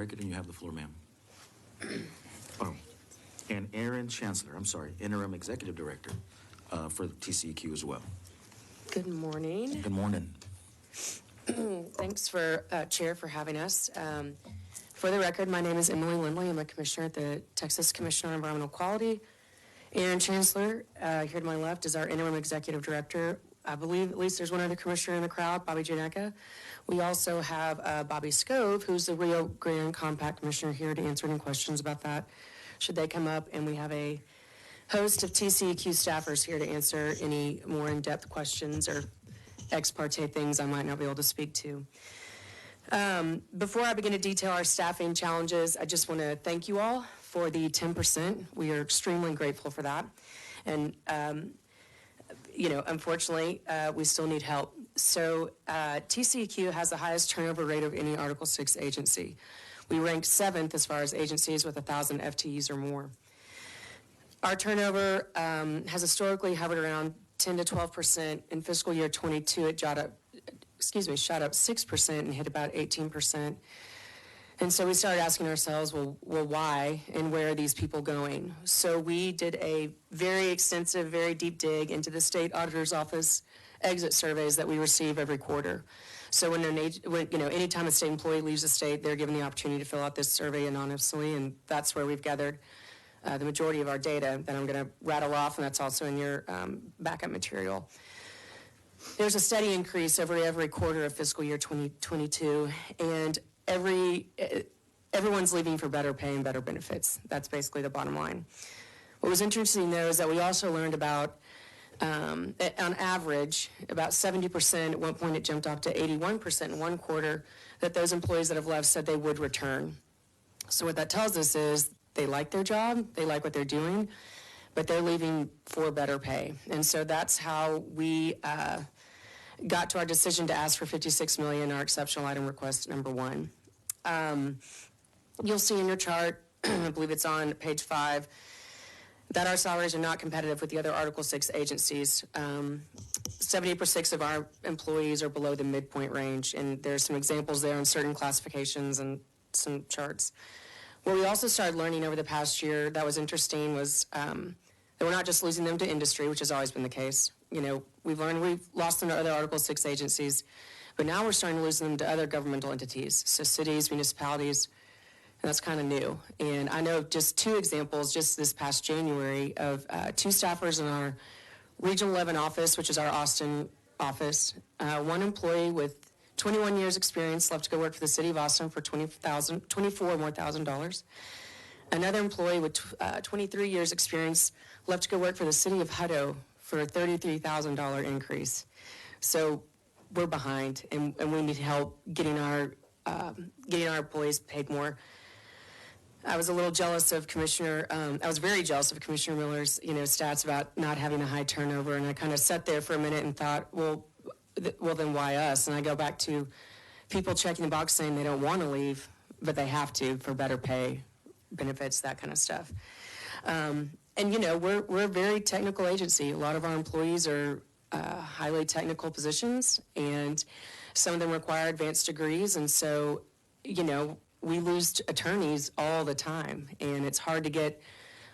record, and you have the floor, ma'am. Oh, and Aaron Chancellor, I'm sorry, Interim Executive Director for TCEQ as well. Good morning. Good morning. Thanks Chair for having us. For the record, my name is Emily Lindley. I'm a commissioner at the Texas Commission on Environmental Quality. Aaron Chancellor, here to my left, is our Interim Executive Director. I believe at least there's one other commissioner in the crowd, Bobby Janeka. We also have Bobby Scove, who's the Rio Grande Compact Commissioner, here to answer any questions about that, should they come up. And we have a host of TCEQ staffers here to answer any more in-depth questions or ex parte things I might not be able to speak to. Before I begin to detail our staffing challenges, I just want to thank you all for the 10%. We are extremely grateful for that. And, unfortunately, we still need help. So TCEQ has the highest turnover rate of any Article 6 agency. We rank 7th as far as agencies with 1,000 FTEs or more. Our turnover has historically hovered around 10 to 12%. In fiscal year 22, it shot up 6% and hit about 18%. And so we started asking ourselves, well, why and where are these people going? So we did a very extensive, very deep dig into the state auditor's office exit surveys that we receive every quarter. So anytime a state employee leaves the state, they're given the opportunity to fill out this survey anonymously, and that's where we've gathered the majority of our data that I'm going to rattle off, and that's also in your backup material. There's a steady increase every quarter of fiscal year 2022, and everyone's leaving for better pay and better benefits. That's basically the bottom line. What was interesting, though, is that we also learned about, on average, about 70%, at one point it jumped up to 81% in one quarter, that those employees that have left said they would return. So what that tells us is they like their job, they like what they're doing, but they're leaving for better pay. And so that's how we got to our decision to ask for $56 million, our exceptional item request number 1. You'll see in your chart, I believe it's on page 5, that our salaries are not competitive with the other Article 6 agencies. 78% of our employees are below the midpoint range, and there's some examples there on certain classifications and some charts. What we also started learning over the past year that was interesting was that we're not just losing them to industry, which has always been the case. We've lost them to other Article 6 agencies, but now we're starting to lose them to other governmental entities, so cities, municipalities, and that's kind of new. And I know just 2 examples just this past January of 2 staffers in our Regional 11 office, which is our Austin office. 1 employee with 21 years experience left to go work for the city of Austin for $24,000 more. Another employee with 23 years experience left to go work for the city of Hutto for a $33,000 increase. So we're behind, and we need help getting our employees paid more. I was a little jealous of I was very jealous of Commissioner Miller's, stats about not having a high turnover, and I kind of sat there for a minute and thought, well, then why us? And I go back to people checking the box saying they don't want to leave, but they have to for better pay, benefits, that kind of stuff. And we're a very technical agency. A lot of our employees are highly technical positions, and some of them require advanced degrees. And so, we lose attorneys all the time, and it's hard to get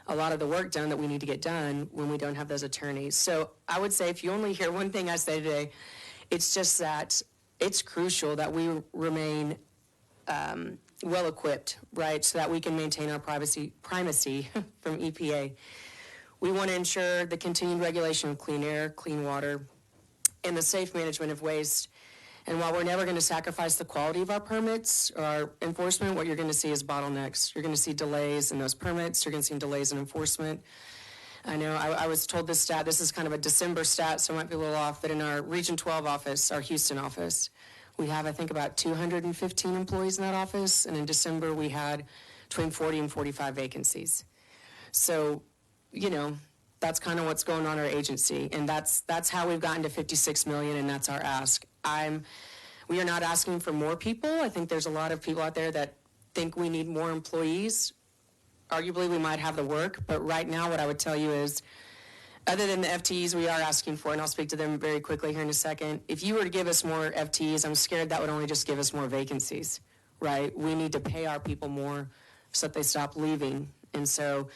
a lot of the work done that we need to get done when we don't have those attorneys. So I would say if you only hear one thing I say today, it's just that it's crucial that we remain well-equipped, right, so that we can maintain our primacy from EPA. We want to ensure the continued regulation of clean air, clean water, and the safe management of waste. And while we're never going to sacrifice the quality of our permits or our enforcement, what you're going to see is bottlenecks. You're going to see delays in those permits. You're going to see delays in enforcement. I know I was told this stat, this is kind of a December stat, so it might be a little off, but in our Region 12 office, our Houston office, we have, I think, about 215 employees in that office, and in December we had between 40 and 45 vacancies. So, that's kind of what's going on in our agency, and that's how we've gotten to $56 million, and that's our ask. We are not asking for more people. I think there's a lot of people out there that think we need more employees. Arguably, we might have the work, but right now what I would tell you is, other than the FTEs we are asking for, and I'll speak to them very quickly here in a second, if you were to give us more FTEs, I'm scared that would only just give us more vacancies. right? We need to pay our people more so that they stop leaving. And so,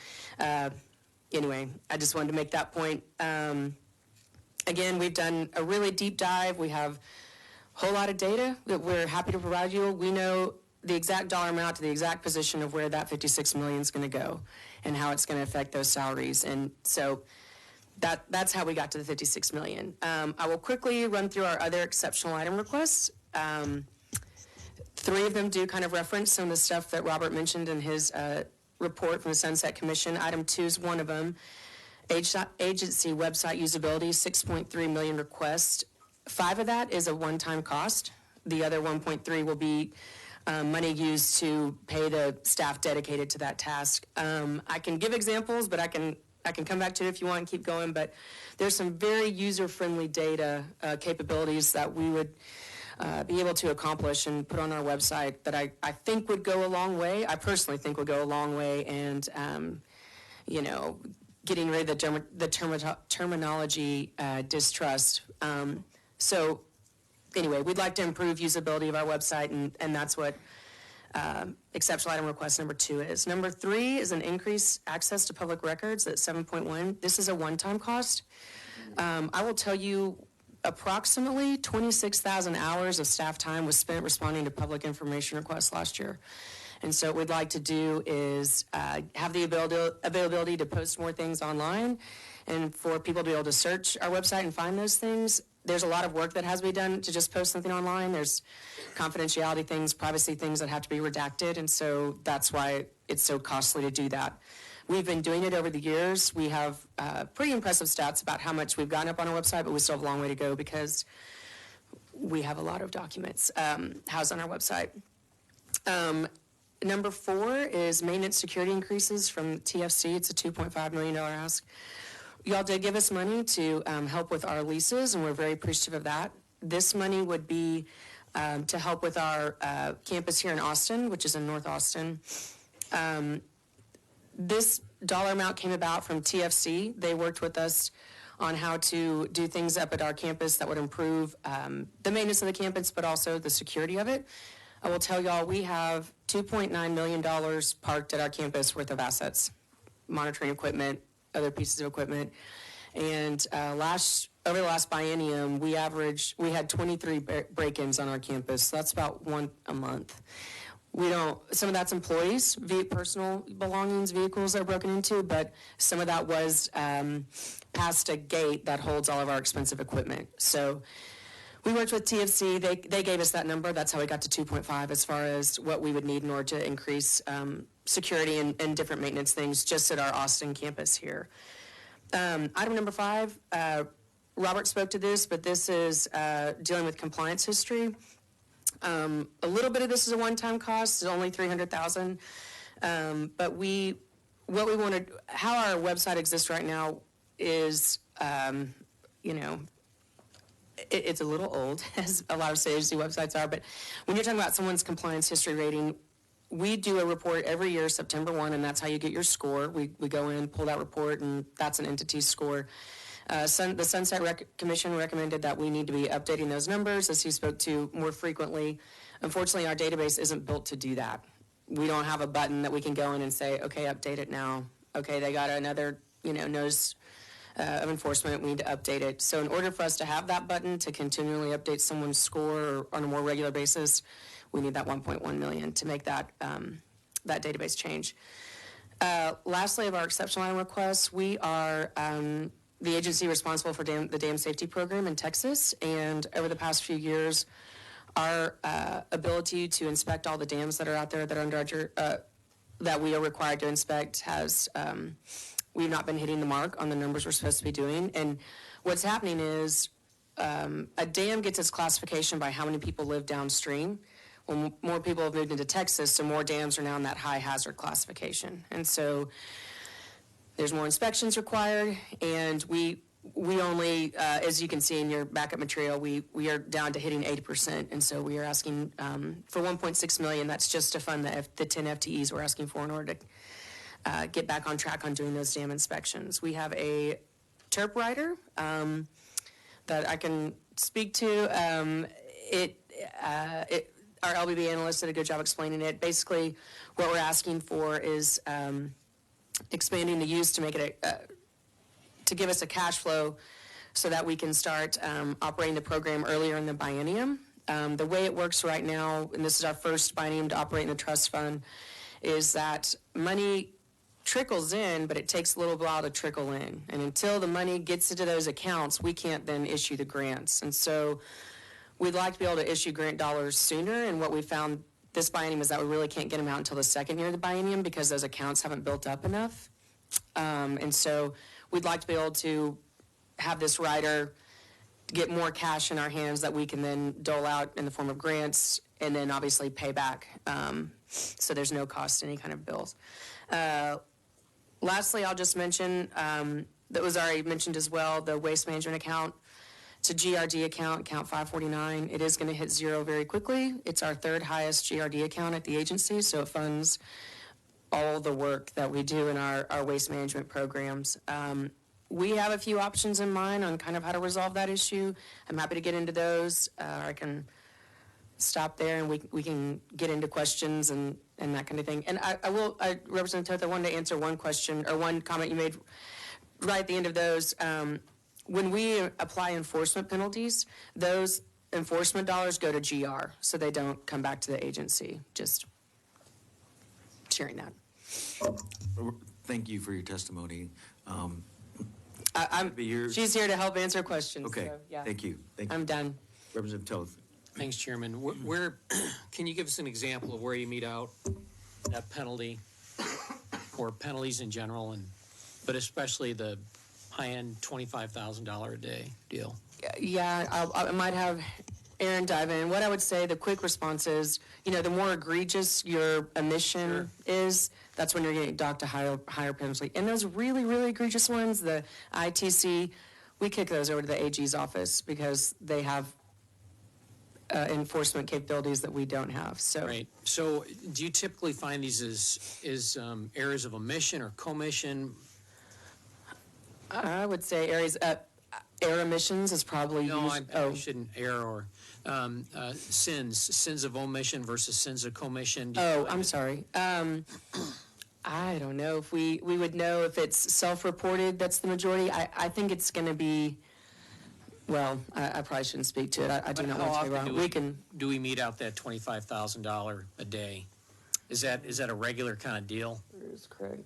anyway, I just wanted to make that point. Again, we've done a really deep dive. We have a whole lot of data that we're happy to provide you. We know the exact dollar amount to the exact position of where that $56 million is going to go and how it's going to affect those salaries. And so that's how we got to the $56 million. I will quickly run through our other exceptional item requests. 3 of them do kind of reference some of the stuff that Robert mentioned in his report from the Sunset Commission. Item 2 is one of them. Agency website usability, 6.3 million requests. 5 of that is a one-time cost. The other 1.3 will be money used to pay the staff dedicated to that task. I can give examples, but I can come back to it if you want and keep going. But there's some very user-friendly data capabilities that we would be able to accomplish and put on our website that I think would go a long way. I personally think would go a long way, and getting rid of the terminology distrust. So anyway, we'd like to improve usability of our website, and that's what exceptional item request number 2 is. Number 3 is an increased access to public records at 7.1. This is a one-time cost. I will tell you, approximately 26,000 hours of staff time was spent responding to public information requests last year. And so what we'd like to do is have the availability to post more things online and for people to be able to search our website and find those things. There's a lot of work that has to be done to just post something online. There's confidentiality things, privacy things that have to be redacted, and so that's why it's so costly to do that. We've been doing it over the years. We have pretty impressive stats about how much we've gotten up on our website, but we still have a long way to go because we have a lot of documents housed on our website. Number 4 is maintenance security increases from TFC. It's a $2.5 million ask. Y'all did give us money to help with our leases, and we're very appreciative of that. This money would be to help with our campus here in Austin, which is in North Austin. This dollar amount came about from TFC. They worked with us on how to do things up at our campus that would improve the maintenance of the campus, but also the security of it. I will tell y'all, we have $2.9 million parked at our campus worth of assets, monitoring equipment, other pieces of equipment. And over the last biennium, we had 23 break-ins on our campus. So that's about 1 a month. Some of that's employees, personal belongings, vehicles that are broken into, but some of that was past a gate that holds all of our expensive equipment. So we worked with TFC. They gave us that number. That's how we got to 2.5 as far as what we would need in order to increase security and different maintenance things just at our Austin campus here. Item number 5, Robert spoke to this, but this is dealing with compliance history. A little bit of this is a one-time cost. It's only $300,000. But how our website exists right now is, it's a little old, as a lot of agency websites are. But when you're talking about someone's compliance history rating, we do a report every year, September 1, and that's how you get your score. We go in, pull that report, and that's an entity's score. The Sunset Commission recommended that we need to be updating those numbers, as he spoke to, more frequently. Unfortunately, our database isn't built to do that. We don't have a button that we can go in and say, okay, update it now. Okay, they got another, notice of enforcement, we need to update it. So in order for us to have that button to continually update someone's score on a more regular basis, we need that 1.1 million to make that database change. Lastly, of our exceptional item requests, we are the agency responsible for the dam safety program in Texas, and over the past few years, our ability to inspect all the dams that are out there that are under that we are required to inspect has we've not been hitting the mark on the numbers we're supposed to be doing. And what's happening is a dam gets its classification by how many people live downstream. Well, more people have moved into Texas, so more dams are now in that high hazard classification. And so there's more inspections required, and we only, as you can see in your backup material, we are down to hitting 80%, and so we are asking for $1.6 million. That's just to fund the 10 FTEs we're asking for in order to get back on track on doing those dam inspections. We have a TERP writer that I can speak to. our LBB analyst did a good job explaining it. Basically, what we're asking for is expanding the use to make it to give us a cash flow so that we can start operating the program earlier in the biennium. The way it works right now, and this is our first biennium to operate in the trust fund, is that money trickles in, but it takes a little while to trickle in. And until the money gets into those accounts, we can't then issue the grants. And so we'd like to be able to issue grant dollars sooner. And what we found this biennium is that we really can't get them out until the second year of the biennium because those accounts haven't built up enough. And so we'd like to be able to have this rider get more cash in our hands that we can then dole out in the form of grants and then obviously pay back. So there's no cost to any kind of bills. Lastly, I'll just mention, that was already mentioned as well, the waste management account. It's a GRD account, account 549. It is going to hit zero very quickly. It's our third highest GRD account at the agency, so it funds all the work that we do in our waste management programs. We have a few options in mind on kind of how to resolve that issue. I'm happy to get into those. I can stop there and we can get into questions and that kind of thing. And Representative Toth, I wanted to answer one question or one comment you made right at the end of those. When we apply enforcement penalties, those enforcement dollars go to GR, so they don't come back to the agency. Just sharing that. Thank you for your testimony. She's here to help answer questions. Okay, so, yeah. Thank you. I'm done. Representative Toth. Thanks, Chairman. Where can you give us an example of where you meet out that penalty or penalties in general, but especially the high-end $25,000 a day deal? Yeah, I might have Aaron dive in. What I would say, the quick response is, the more egregious your omission is, that's when you're getting docked to higher penalty. And those really, really egregious ones, the ITC, we kick those over to the AG's office because they have enforcement capabilities that we don't have. So. Right. So do you typically find these as areas of omission or commission? I would say areas, air emissions is probably no, I shouldn't air or sins of omission versus sins of commission. I'm sorry. I don't know if we would know if it's self-reported. That's the majority. I think it's going to be. Well, I probably shouldn't speak to it. I do not want to be wrong. Do we meet out that $25,000 a day? Is that a regular kind of deal? Where's Craig?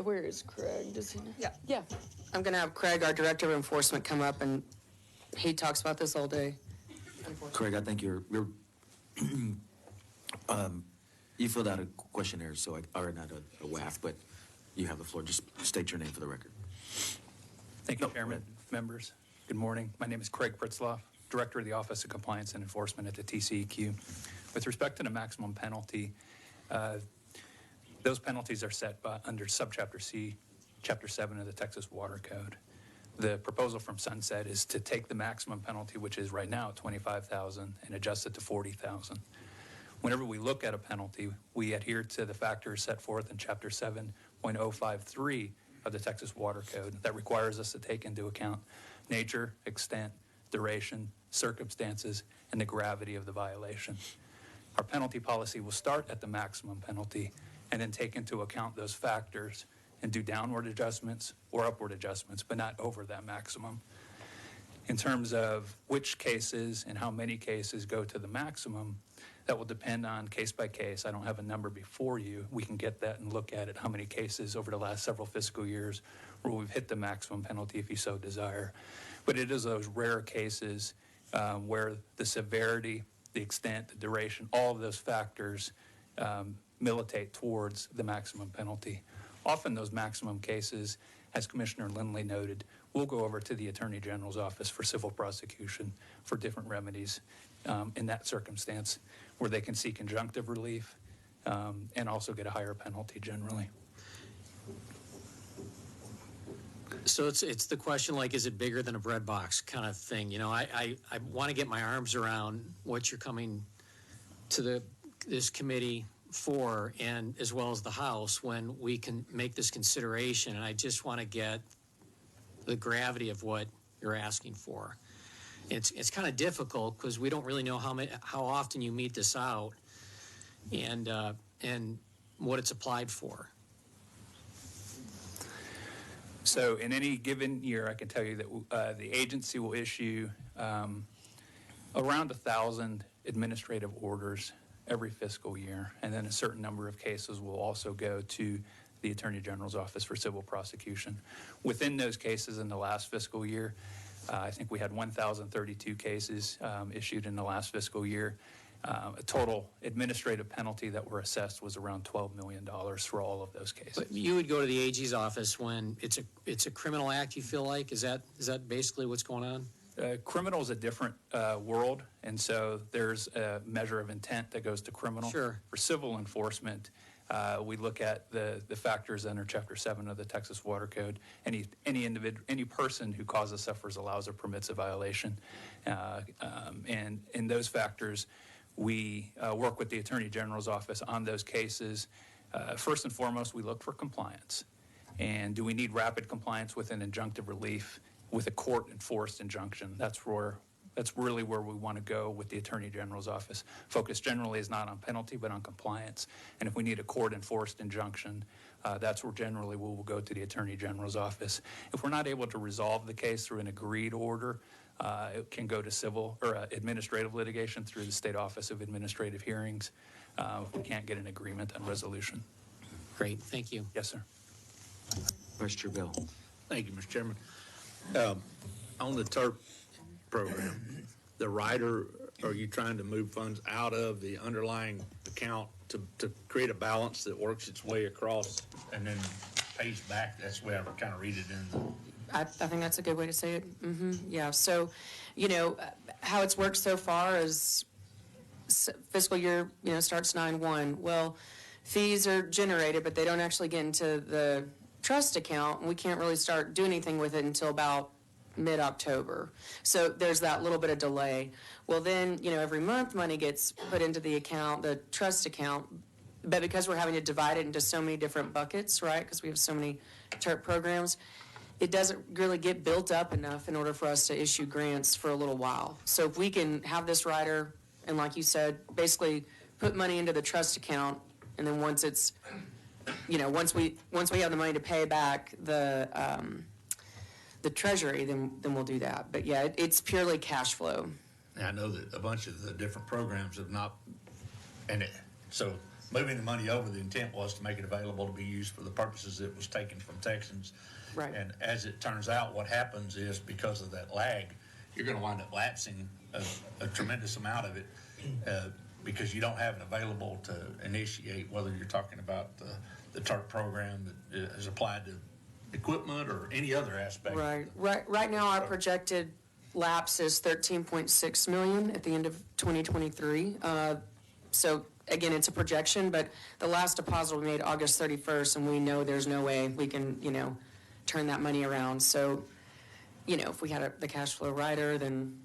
Where is Craig? Does he know? Yeah. I'm going to have Craig, our Director of Enforcement, come up, and he talks about this all day. Craig, I think you're you filled out a questionnaire, or not a WAF, but you have the floor. Just state your name for the record. Thank you, Chairman, members. Good morning. My name is Craig Pritzloff, Director of the Office of Compliance and Enforcement at the TCEQ. With respect to the maximum penalty, those penalties are set under Subchapter C, Chapter 7 of the Texas Water Code. The proposal from Sunset is to take the maximum penalty, which is right now $25,000, and adjust it to $40,000. Whenever we look at a penalty, we adhere to the factors set forth in Chapter 7.053 of the Texas Water Code that requires us to take into account nature, extent, duration, circumstances, and the gravity of the violation. Our penalty policy will start at the maximum penalty and then take into account those factors and do downward adjustments or upward adjustments, but not over that maximum. In terms of which cases and how many cases go to the maximum, that will depend on case by case. I don't have a number before you. We can get that and look at it, how many cases over the last several fiscal years where we've hit the maximum penalty if you so desire. But it is those rare cases where the severity, the extent, the duration, all of those factors militate towards the maximum penalty. Often those maximum cases, as Commissioner Lindley noted, will go over to the Attorney General's office for civil prosecution for different remedies in that circumstance where they can seek injunctive relief and also get a higher penalty generally. So it's the question, like, is it bigger than a bread box kind of thing? I want to get my arms around what you're coming to this committee for, and as well as the House, when we can make this consideration. And I just want to get the gravity of what you're asking for. it's kind of difficult because we don't really know how often you meet this out and what it's applied for. So in any given year, I can tell you that the agency will issue around 1,000 administrative orders every fiscal year, and then a certain number of cases will also go to the Attorney General's Office for civil prosecution. Within those cases in the last fiscal year, I think we had 1,032 cases issued in the last fiscal year. A total administrative penalty that were assessed was around $12 million for all of those cases. But you would go to the AG's office when it's a criminal act, you feel like? Is that basically what's going on? Criminal is a different world, and so there's a measure of intent that goes to criminal. Sure. For civil enforcement, we look at the factors under Chapter 7 of the Texas Water Code. Any person who causes, suffers, allows, or permits a violation. And in those factors, we work with the Attorney General's Office on those cases. First and foremost, we look for compliance. And do we need rapid compliance with an injunctive relief, with a court-enforced injunction? That's really where we want to go with the Attorney General's Office. Focus generally is not on penalty, but on compliance. And if we need a court-enforced injunction, that's where generally we will go to the Attorney General's Office. If we're not able to resolve the case through an agreed order, it can go to civil or administrative litigation through the State Office of Administrative Hearings if we can't get an agreement on resolution. Great, thank you. Yes, sir. Vice Chair Bell. Thank you, Mr. Chairman. On the TERP program, the rider, are you trying to move funds out of the underlying account to create a balance that works its way across and then pays back? That's the way I kind of read it in the... I think that's a good way to say it. Mm-hmm. Yeah. So, how it's worked so far is fiscal year, starts 9/1. Well, fees are generated, but they don't actually get into the trust account, and we can't really start doing anything with it until about mid-October. So there's that little bit of delay. Well, then, every month money gets put into the account, the trust account, but because we're having to divide it into so many different buckets, right, because we have so many TERP programs, it doesn't really get built up enough in order for us to issue grants for a little while. So if we can have this rider, and like you said, basically put money into the trust account, and then once it's, once we have the money to pay back the treasury, then we'll do that. But yeah, it's purely cash flow. And I know that a bunch of the different programs have not, so moving the money over, the intent was to make it available to be used for the purposes it was taken from Texans. Right. And as it turns out, what happens is because of that lag, you're going to wind up lapsing a tremendous amount of it because you don't have it available to initiate, whether you're talking about the TERP program that is applied to equipment or any other aspect. Right now, our projected lapse is $13.6 million at the end of 2023. So again, it's a projection, but the last deposit we made August 31st, and we know there's no way we can, turn that money around. So, if we had the cash flow rider, then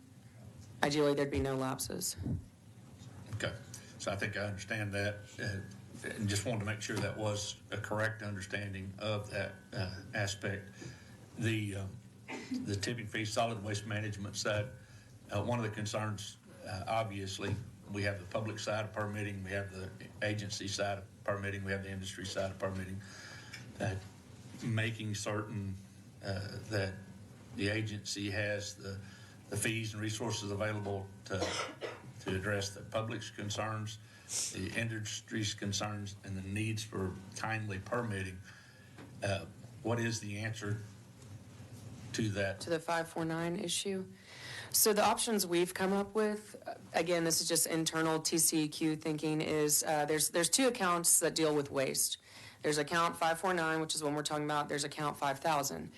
ideally there'd be no lapses. Okay, so I think I understand that, and just wanted to make sure that was a correct understanding of that aspect. The tipping fee, solid waste management side, one of the concerns, obviously, we have the public side of permitting, we have the agency side of permitting, we have the industry side of permitting. Making certain that the agency has the fees and resources available to address the public's concerns, the industry's concerns, and the needs for timely permitting. What is the answer to that? To the 549 issue? So the options we've come up with, again, this is just internal TCEQ thinking, is there's two accounts that deal with waste. There's account 549, which is one we're talking about. There's account 5000.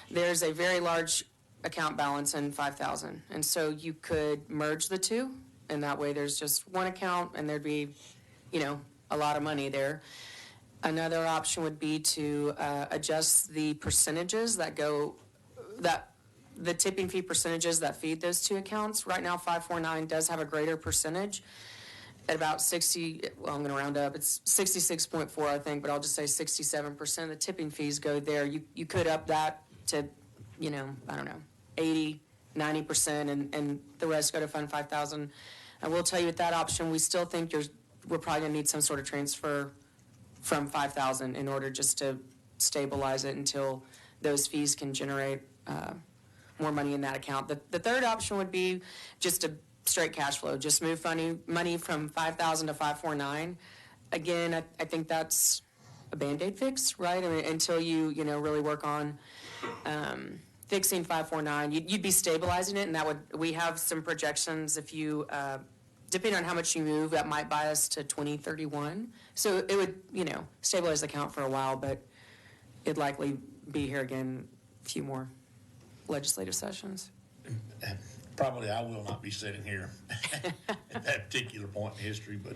There's a very large account balance in 5000. And so you could merge the two, and that way there's just one account, and there'd be, a lot of money there. Another option would be to adjust the percentages the tipping fee percentages that feed those two accounts. Right now, 549 does have a greater percentage at about 60, well, I'm going to round up, it's 66.4, I think, but I'll just say 67% of the tipping fees go there. You could up that to, I don't know, 80, 90% and the rest go to Fund 5,000. I will tell you with that option, we still think we're probably gonna need some sort of transfer from 5,000 in order just to stabilize it until those fees can generate more money in that account. The third option would be just a straight cash flow, just move money from 5,000 to 549. Again, I think that's a Band-Aid fix, right? I mean, until you really work on fixing 549, you'd be stabilizing it, and we have some projections if you, depending on how much you move, that might buy us to 2031. So it would, stabilize the account for a while, but it'd likely be here again a few more legislative sessions. Probably I will not be sitting here at that particular point in history, but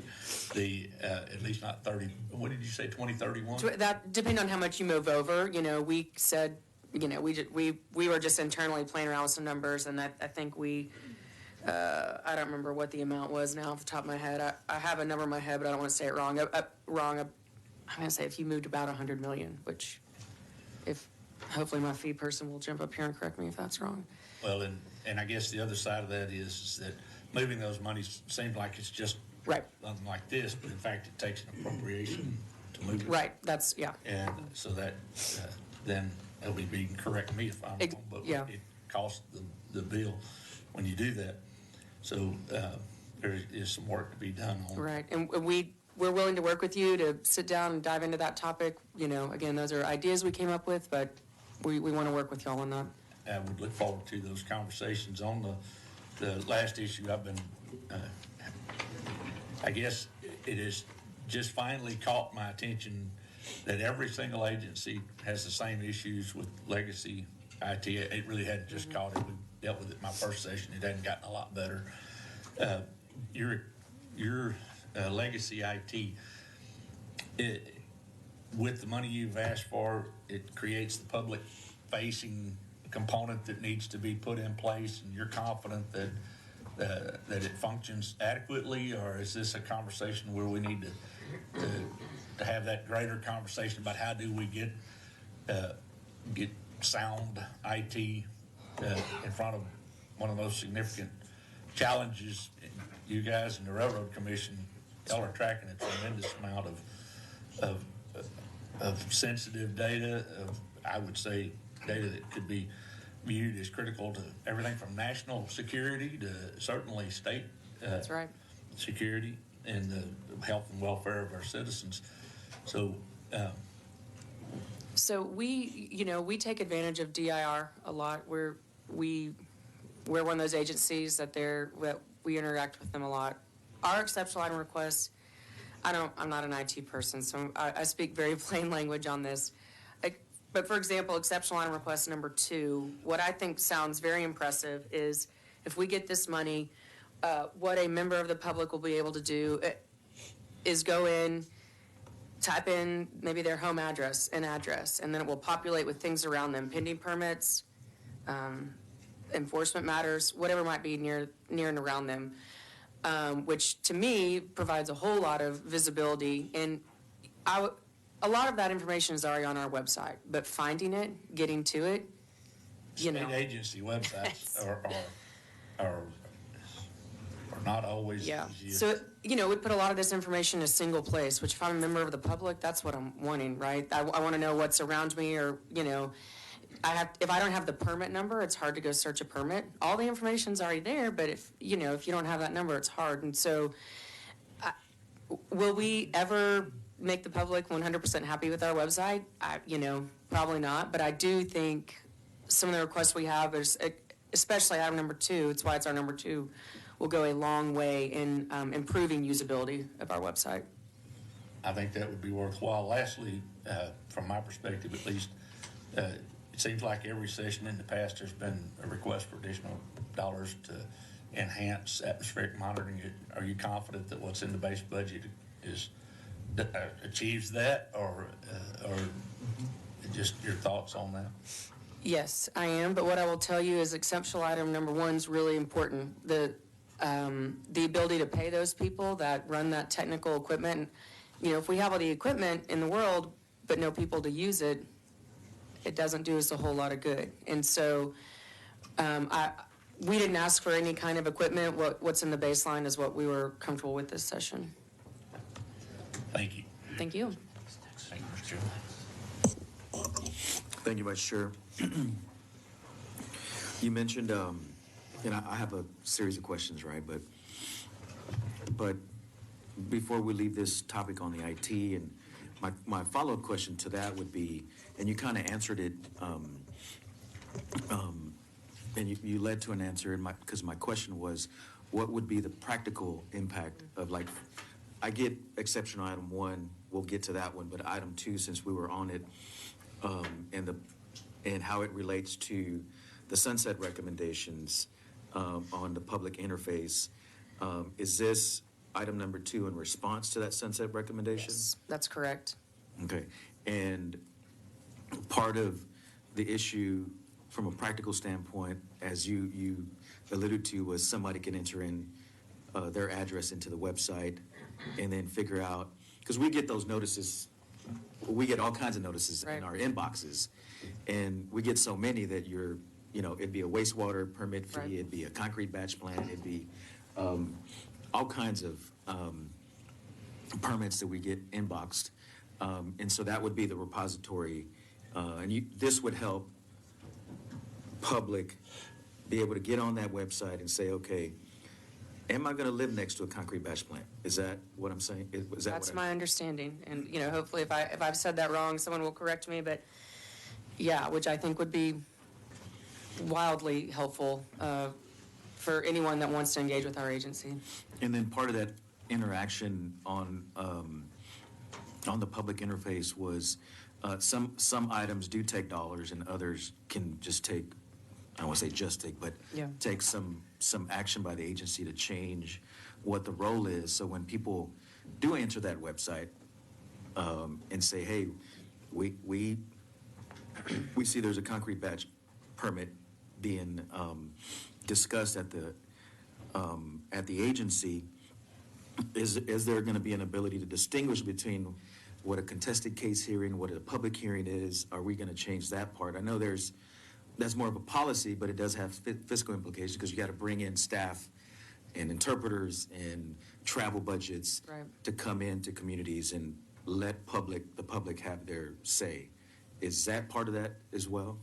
at least not 30, what did you say, 2031? That, depending on how much you move over, we said, we were just internally playing around with some numbers, and I think I don't remember what the amount was now off the top of my head. I have a number in my head, but I don't want to say it wrong. I'm going to say if you moved about 100 million, which hopefully my fee person will jump up here and correct me if that's wrong. Well, and I guess the other side of that is that moving those monies seems like it's just Right. something like this, but in fact, it takes an appropriation to move it. Right, yeah. And so that, then LBB can correct me if I'm wrong, but yeah. it costs the bill when you do that. So there is some work to be done on. Right, and we're willing to work with you to sit down and dive into that topic. Again, those are ideas we came up with, but we want to work with y'all on that. I would look forward to those conversations. On the last issue, I've been, I guess it has just finally caught my attention that every single agency has the same issues with legacy IT. It really hadn't just caught it. We dealt with it my first session. It hadn't gotten a lot better. Your legacy IT, with the money you've asked for, it creates the public-facing component that needs to be put in place, and you're confident that it functions adequately, or is this a conversation where we need to have that greater conversation about how do we get sound IT in front of one of those significant challenges? You guys and the Railroad Commission, y'all are tracking a tremendous amount of sensitive data, I would say data that could be viewed as critical to everything from national security to certainly state That's right. security and the health and welfare of our citizens. So we take advantage of DIR a lot. We're one of those agencies that we interact with them a lot. Our exceptional item requests, I'm not an IT person, so I speak very plain language on this. But for example, exceptional item request number 2, what I think sounds very impressive is if we get this money, what a member of the public will be able to do is go in, type in maybe their home address and then it will populate with things around them, pending permits, enforcement matters, whatever might be near and around them, which to me provides a whole lot of visibility. And a lot of that information is already on our website, but finding it, getting to it, state agency websites are not always easy. So, we put a lot of this information in a single place, which if I'm a member of the public, that's what I'm wanting, right? I want to know what's around me, or, if I don't have the permit number, it's hard to go search a permit. All the information's already there, but if you don't have that number, it's hard. And so, will we ever make the public 100% happy with our website? Probably not, but I do think some of the requests we have is, especially item number 2, it's why it's our number 2, will go a long way in improving usability of our website. I think that would be worthwhile. Lastly, from my perspective at least, it seems like every session in the past there's been a request for additional dollars to enhance atmospheric monitoring. Are you confident that what's in the base budget achieves that, or just your thoughts on that? Yes, I am, but what I will tell you is exceptional item number 1 is really important. The ability to pay those people that run that technical equipment. If we have all the equipment in the world, but no people to use it, it doesn't do us a whole lot of good. And so we didn't ask for any kind of equipment. What's in the baseline is what we were comfortable with this session. Thank you. Thank you. Thank you, Mr. Chairman. Thank you, Vice Chair. You mentioned, and I have a series of questions, right? But before we leave this topic on the IT, and my follow-up question to that would be, and you kind of answered it, and you led to an answer, because my question was, what would be the practical impact of, like, I get exceptional item 1, we'll get to that one, but item 2, since we were on it, and how it relates to the sunset recommendations on the public interface. Is this item number 2 in response to that sunset recommendation? Yes, that's correct. Okay, and part of the issue from a practical standpoint, as you alluded to, was somebody can enter in their address into the website and then figure out, because we get those notices, we get all kinds of notices in Right. our inboxes, and we get so many that it'd be a wastewater permit fee, Right. it'd be a concrete batch plan, it'd be all kinds of permits that we get inboxed. And so that would be the repository, and this would help public be able to get on that website and say, okay, am I going to live next to a concrete batch plant? Is that what I'm saying? Is that That's what my understanding. And, hopefully if I've said that wrong, someone will correct me, but yeah, which I think would be wildly helpful for anyone that wants to engage with our agency. And then part of that interaction on the public interface was some items do take dollars and others can just take, I don't want to say just take, but Yeah. take some action by the agency to change what the role is. So when people do enter that website and say, hey, we see there's a concrete batch permit being discussed at the agency, is there going to be an ability to distinguish between what a contested case hearing, what a public hearing is? Are we going to change that part? I know that's more of a policy, but it does have fiscal implications, because you got to bring in staff and interpreters and travel budgets Right. to come into communities and let the public have their say. Is that part of that as well?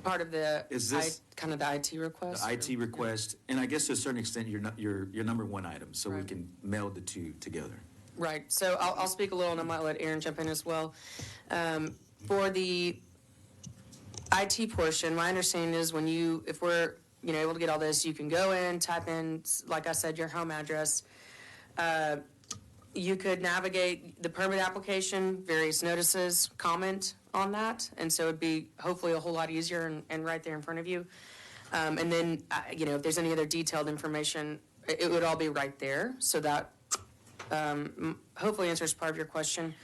Part of the, Is this- kind of the IT request? The IT request, and I guess to a certain extent, your number 1 item, so we Right. can meld the two together. Right, so I'll speak a little, and I might let Aaron jump in as well. For the IT portion, my understanding is if we're, able to get all this, you can go in, type in, like I said, your home address. You could navigate the permit application, various notices, comment on that, and so it'd be hopefully a whole lot easier and right there in front of you. And then, if there's any other detailed information, it would all be right there, so that hopefully answers part of your question.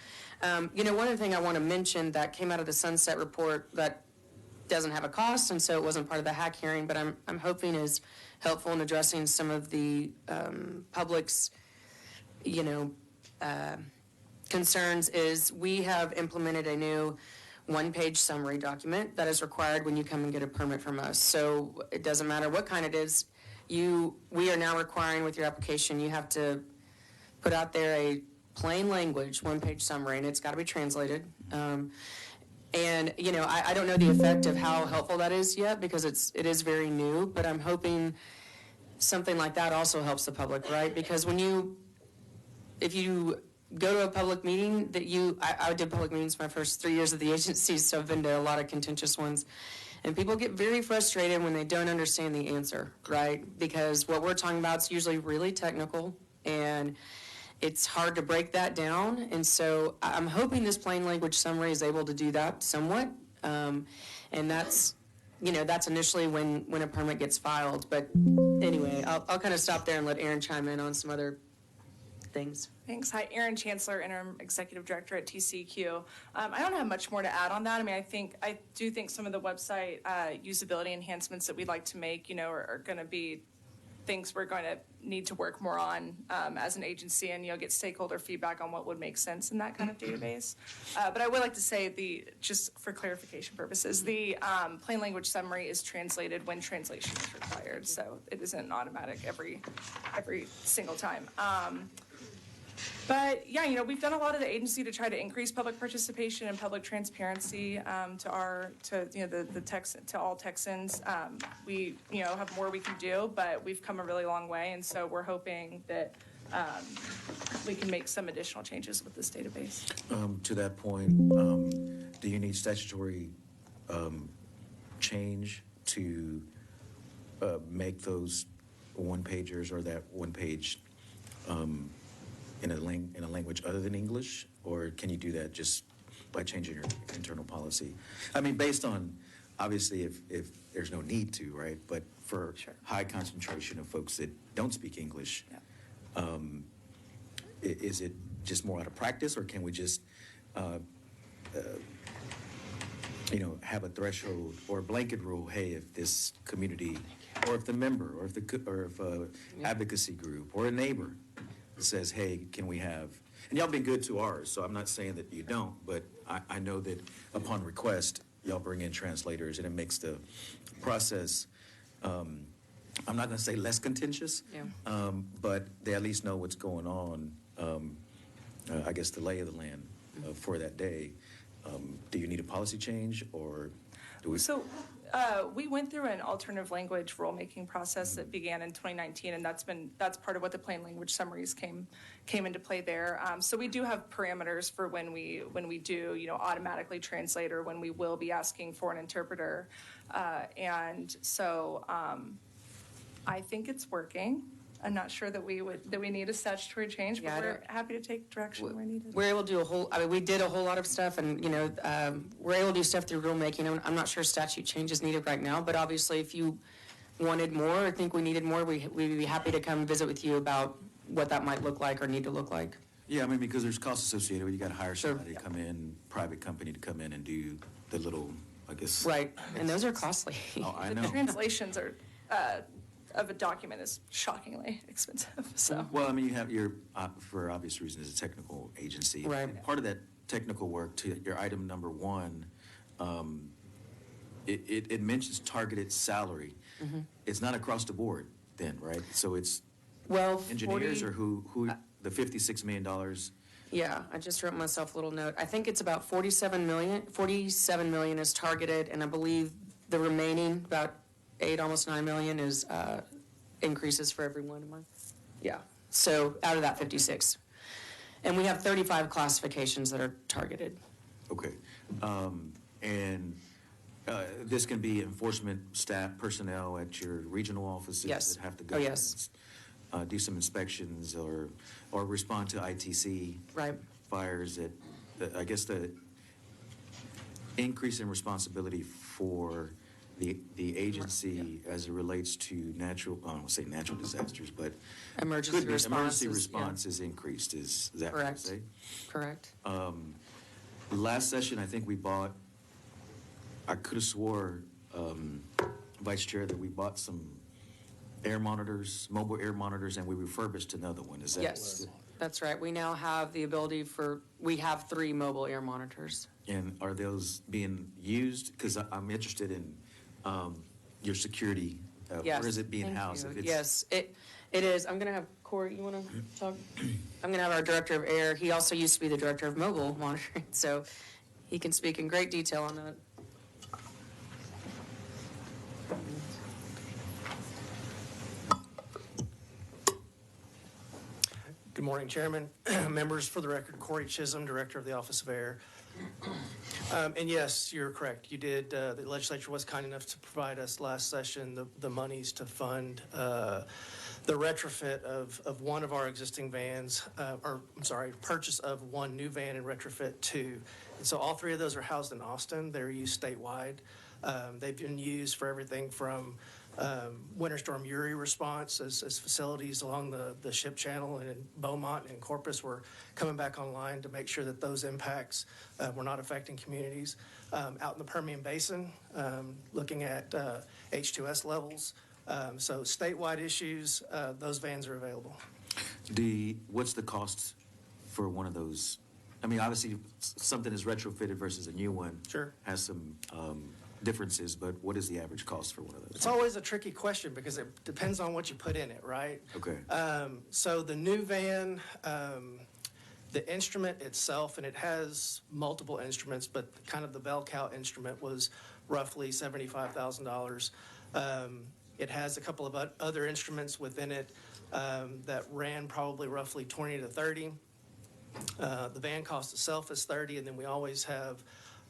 One other thing I want to mention that came out of the sunset report that doesn't have a cost, and so it wasn't part of the hack hearing, but I'm hoping is helpful in addressing some of the public's, concerns, is we have implemented a new one-page summary document that is required when you come and get a permit from us. So it doesn't matter what kind it is, we are now requiring with your application, you have to put out there a plain language, one-page summary, and it's got to be translated. And, I don't know the effect of how helpful that is yet, because it is very new, but I'm hoping something like that also helps the public, right? Because if you go to a public meeting I did public meetings my first 3 years of the agency, so I've been to a lot of contentious ones. And people get very frustrated when they don't understand the answer, right? Because what we're talking about is usually really technical, and it's hard to break that down. And so I'm hoping this plain language summary is able to do that somewhat. And that's initially when a permit gets filed. But anyway, I'll kind of stop there and let Aaron chime in on some other things. Thanks. Hi, Erin Chancellor, Interim Executive Director at TCEQ. I don't have much more to add on that. I mean, I do think some of the website usability enhancements that we'd like to make, are going to be things we're going to need to work more on as an agency and, get stakeholder feedback on what would make sense in that kind of database. But I would like to say just for clarification purposes, the plain language summary is translated when translation is required. So it isn't automatic every single time. But yeah, we've done a lot of the agency to try to increase public participation and public transparency to all Texans. We have more we can do, but we've come a really long way, and so we're hoping that we can make some additional changes with this database. To that point, do you need statutory change to make those one-pagers or that one page in a language other than English, or can you do that just by changing your internal policy? I mean, based on, obviously, if there's no need to, right? But for Sure. high concentration of folks that don't speak English, Yeah. Is it just more out of practice, or can we just, have a threshold or a blanket rule? Hey, if this community, or if the member, or if a advocacy group or a neighbor says, hey, can we have, and y'all been good to ours, so I'm not saying that you don't, but I know that upon request, y'all bring in translators, and it makes the process, I'm not going to say less contentious, Yeah. but they at least know what's going on, I guess the lay of the land for that day. Do you need a policy change, or do we? So we went through an alternative language rulemaking process that began in 2019, and that's part of what the plain language summaries came into play there. So we do have parameters for when we do automatically translate, or when we will be asking for an interpreter, and so I think it's working. I'm not sure that we need a statutory change, but Yeah, we're happy to take direction where needed. We're able to do we did a whole lot of stuff, and, we're able to do stuff through rulemaking. I'm not sure statute change is needed right now, but obviously if you wanted more or think we needed more, we'd be happy to come visit with you about what that might look like or need to look like. Yeah, I mean, because there's costs associated with, you got to hire Sure. somebody to come in, private company to come in and do the little, I guess. Right, and those are costly. Oh, I The know. translations are of a document is shockingly expensive. So. Well, I mean, you have your, for obvious reasons, a technical agency. Right. And part of that technical work, to your item number 1, it mentions targeted salary. Mm-hmm. It's not across the board then, right? So it's Well, engineers 40 or who, the $56 million? Yeah, I just wrote myself a little note. I think it's about 47 million is targeted, and I believe the remaining, about 8, almost 9 million is increases for every 1 month. Yeah, so out of that 56. And we have 35 classifications that are targeted. Okay. And this can be enforcement staff, personnel at your regional offices Yes. that have to go Oh, yes. and do some inspections or respond to ITC Right. fires. I guess the increase in responsibility for the agency as it relates to natural, I don't want to say natural disasters, but Emergency could be responses, emergency yeah. response is increased. Is that what you Correct. say? Correct. Last session, I think we bought, I could have swore, Vice Chair, that we bought some air monitors, mobile air monitors, and we refurbished another one. Is that? Yes, that's right. We now have the ability we have 3 mobile air monitors. And are those being used? Because I'm interested in your security. Yes. Where is it being Thank housed? you. If it's- Yes, it is. I'm going to have Corey, you want to talk? I'm going to have our Director of Air. He also used to be the Director of Mobile Monitoring, so he can speak in great detail on that. Good morning, Chairman, members. For the record, Corey Chisholm, Director of the Office of Air. And yes, you're correct. You did, the legislature was kind enough to provide us last session the monies to fund the retrofit of one of our existing vans, purchase of one new van and retrofit 2. And so all 3 of those are housed in Austin. They're used statewide. They've been used for everything from Winter Storm Uri response as facilities along the ship channel, and in Beaumont and Corpus were coming back online to make sure that those impacts were not affecting communities. Out in the Permian Basin, looking at H2S levels, So statewide issues, those vans are available. What's the cost for one of those? I mean, obviously, something is retrofitted versus a new one. Sure. Has some differences, but what is the average cost for one of those? It's always a tricky question because it depends on what you put in it, right? Okay. So the new van, the instrument itself, and it has multiple instruments, but kind of the bell cow instrument was roughly $75,000. It has a couple of other instruments within it that ran probably roughly 20 to 30. The van cost itself is 30, and then we always have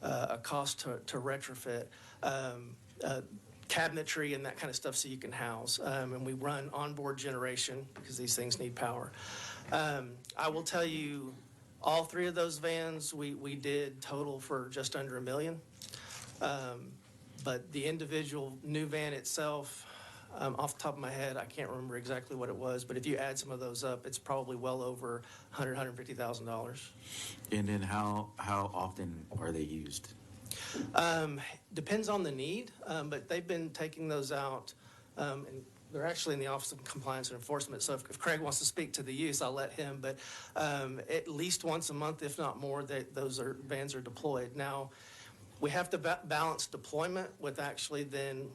a cost to retrofit cabinetry and that kind of stuff so you can house. And we run onboard generation because these things need power. I will tell you, all three of those vans we did total for just under $1 million. But the individual new van itself, off the top of my head, I can't remember exactly what it was, but if you add some of those up, it's probably well over $150,000. And then how often are they used? Depends on the need, but they've been taking those out, and they're actually in the Office of Compliance and Enforcement. So if Craig wants to speak to the use, I'll let him. But at least once a month, if not more, those vans are deployed. Now, we have to balance deployment with actually then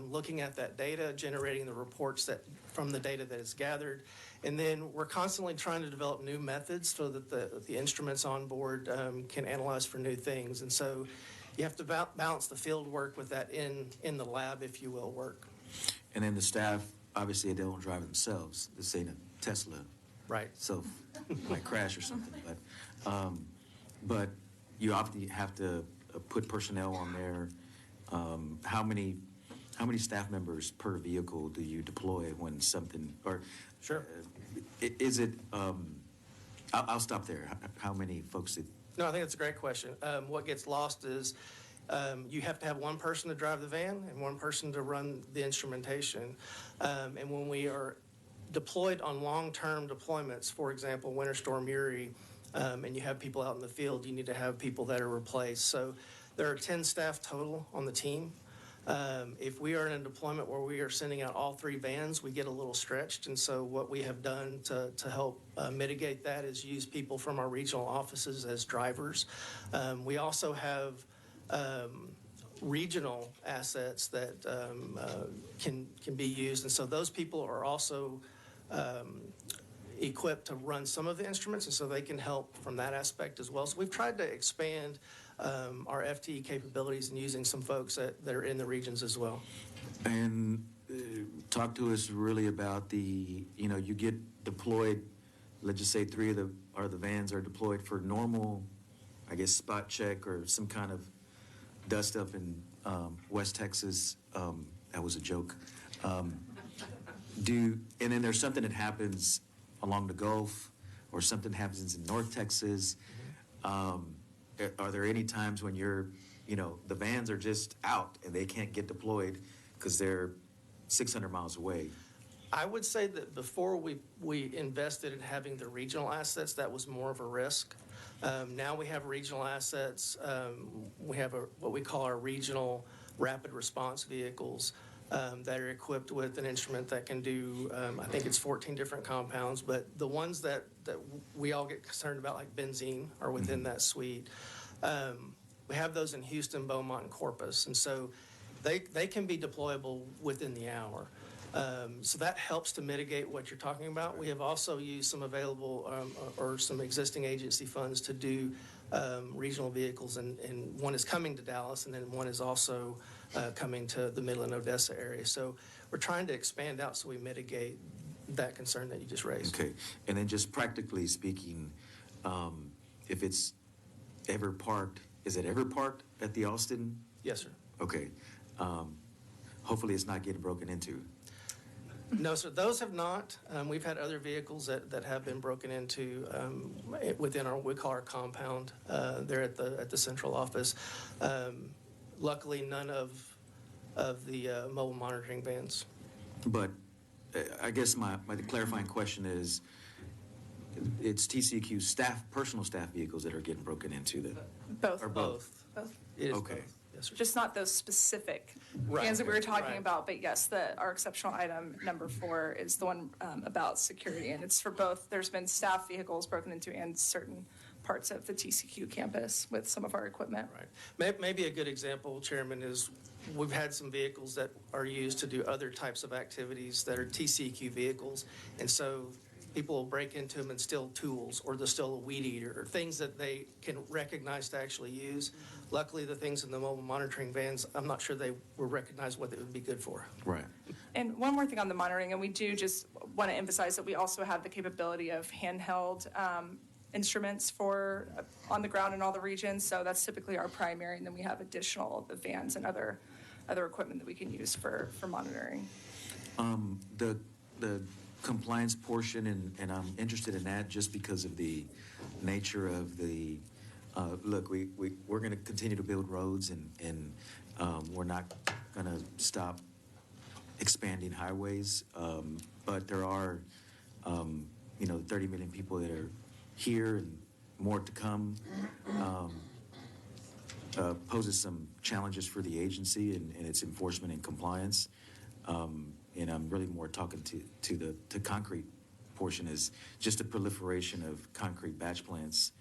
looking at that data, generating the reports from the data that is gathered. And then we're constantly trying to develop new methods so that the instruments on board can analyze for new things. And so you have to balance the field work with that in the lab, if you will, work. And then the staff, obviously, they don't drive themselves. This ain't a Tesla. Right. So it might crash or something. But you often have to put personnel on there. How many staff members per vehicle do you deploy when something, or Sure. Is it? I'll stop there. How many folks? No, I think that's a great question. What gets lost is you have to have one person to drive the van and one person to run the instrumentation. And when we are deployed on long-term deployments, for example, Winter Storm Uri, and you have people out in the field, you need to have people that are replaced. So there are 10 staff total on the team. If we are in a deployment where we are sending out all three vans, we get a little stretched. And so what we have done to help mitigate that is use people from our regional offices as drivers. We also have regional assets that can be used. And so those people are also equipped to run some of the instruments, and so they can help from that aspect as well. So we've tried to expand our FTE capabilities and using some folks that are in the regions as well. And talk to us really about you get deployed, let's just say three of the vans are deployed for normal, I guess, spot check or some kind of dust up in West Texas. That was a joke. And then there's something that happens along the Gulf or something happens in North Texas. Are there any times when the vans are just out and they can't get deployed because they're 600 miles away? I would say that before we invested in having the regional assets, that was more of a risk. Now we have regional assets. We have what we call our regional rapid response vehicles that are equipped with an instrument that can do, I think it's 14 different compounds, but the ones that we all get concerned about, like benzene, are within that suite. We have those in Houston, Beaumont, and Corpus, and so they can be deployable within the hour. So that helps to mitigate what you're talking about. We have also used some available or some existing agency funds to do regional vehicles, and one is coming to Dallas, and then one is also coming to the Midland, Odessa area. So we're trying to expand out so we mitigate that concern that you just raised. Okay. And then just practically speaking, if it's ever parked, is it ever parked at the Austin? Yes, sir. Okay. Hopefully it's not getting broken into. No, sir, those have not. We've had other vehicles that have been broken into within we call our compound there at the central office. Luckily, none of the mobile monitoring vans. But I guess my clarifying question is, it's TCEQ personal staff vehicles that are getting broken into. Both. Or both? It is Okay. both. Yes, sir. Just not those specific Right. vans that we were talking Right. about, but yes, our exceptional item number 4 is the one about security, and it's for both, there's been staff vehicles broken into and certain parts of the TCQ campus with some of our equipment. Right. Maybe a good example, Chairman, is we've had some vehicles that are used to do other types of activities that are TCQ vehicles. And so people will break into them and steal tools, or they'll steal a weed eater, or things that they can recognize to actually use. Luckily, the things in the mobile monitoring vans, I'm not sure they were recognized what it would be good for. Right. And one more thing on the monitoring, and we do just want to emphasize that we also have the capability of handheld instruments for on the ground in all the regions. So that's typically our primary, and then we have additional the vans and other equipment that we can use for monitoring. The compliance portion, and I'm interested in that just because of the nature of the, look, we're going to continue to build roads, and we're not going to stop expanding highways, but there are, 30 million people that are here and more to come, poses some challenges for the agency and its enforcement and compliance. And I'm really more talking to the concrete portion, is just a proliferation of concrete batch plants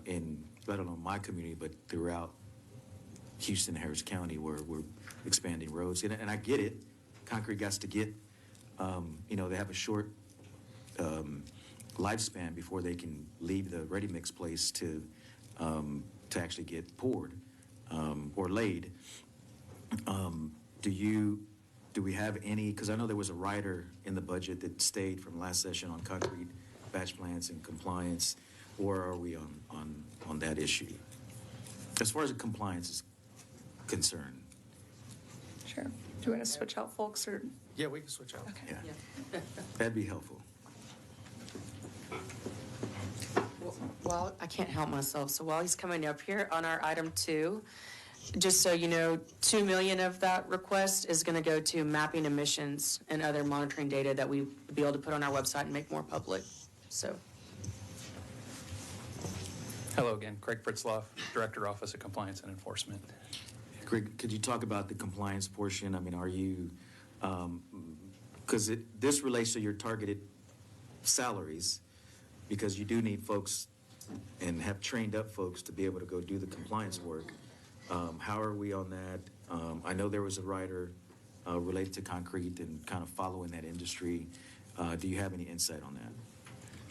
in, let alone my community, but throughout Houston, Harris County, where we're expanding roads. And I get it. Concrete got to get, they have a short lifespan before they can leave the ready mix place to actually get poured or laid. Do we have any, because I know there was a rider in the budget that stayed from last session on concrete batch plants and compliance, or are we on that issue? As far as the compliance is concerned. Sure. Do you want to switch out folks or? Yeah, we can switch out. Okay. Yeah. That'd be helpful. Well, I can't help myself. So while he's coming up here on our item 2, just so you know, 2 million of that request is going to go to mapping emissions and other monitoring data that we would be able to put on our website and make more public. So, Hello again, Craig Pritzloff, Director, Office of Compliance and Enforcement. Greg, could you talk about the compliance portion? I mean, are you, because this relates to your targeted salaries, because you do need folks and have trained up folks to be able to go do the compliance work. How are we on that? I know there was a rider related to concrete and kind of following that industry. Do you have any insight on that?